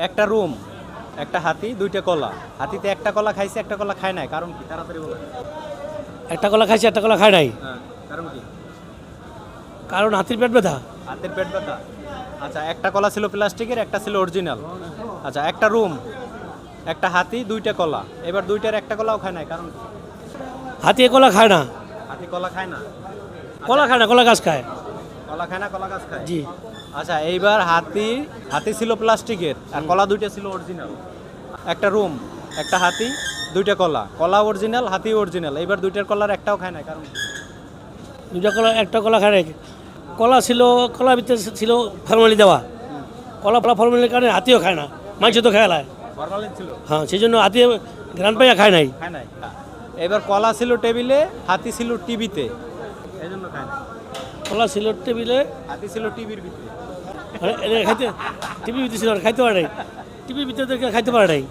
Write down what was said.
একটা রুম, একটা হাতি, দুইটা কলা। হাতিতে একটা কলা খাইছে, একটা কলা খায় নাই, কারণ কি? তাড়াতাড়ি বলো। একটা কলা খাইছে, একটা কলা খায় নাই। হ্যাঁ, কারণ কি? কারণ হাতির পেট ব্যথা। হাতের পেট ব্যথা। আচ্ছা, একটা কলা ছিল প্লাস্টিকের, একটা ছিল অরিজিনাল। আচ্ছা, একটা রুম, একটা হাতি, দুইটা কলা। এবার দুইটার একটা কলাও খায় নাই, কারণ কি? হাতি কলা খায় না। হাতি কলা খায় না। কলা খায় না, কলা গাছ খায়। কলা খায় না, কলা গাছ খায়। জি। আচ্ছা, এইবার হাতি ছিল প্লাস্টিকের আর কলা দুইটা ছিল অরিজিনাল। একটা রুম, একটা হাতি, দুইটা কলা। কলা অরিজিনাল, হাতি অরিজিনাল। এইবার দুইটার কলার একটাও খায় না, কারণ কি? দুইটা কলা, একটা কলা খায় নাই। কলা ছিল, কলার ভিতরে ছিল ফরমালি দেওয়া। ফরমালির কারণে হাতিও খায় না, মাংস তো খেয়ে লায়। ফরমালিন ছিল। হ্যাঁ, সেই জন্য হাতি গ্রান পাইয়া খায় নাই। খায় নাই। এবার কলা ছিল টেবিলে, হাতি ছিল টিভিতে, এই জন্য খায় না। কলা ছিল টেবিলে, হাতি ছিল টিভির ভিতরে। খাইতে টিভির ভিতরে ছিল, খাইতে পারে নাই। টিভির ভিতরে খাইতে পারে নাই।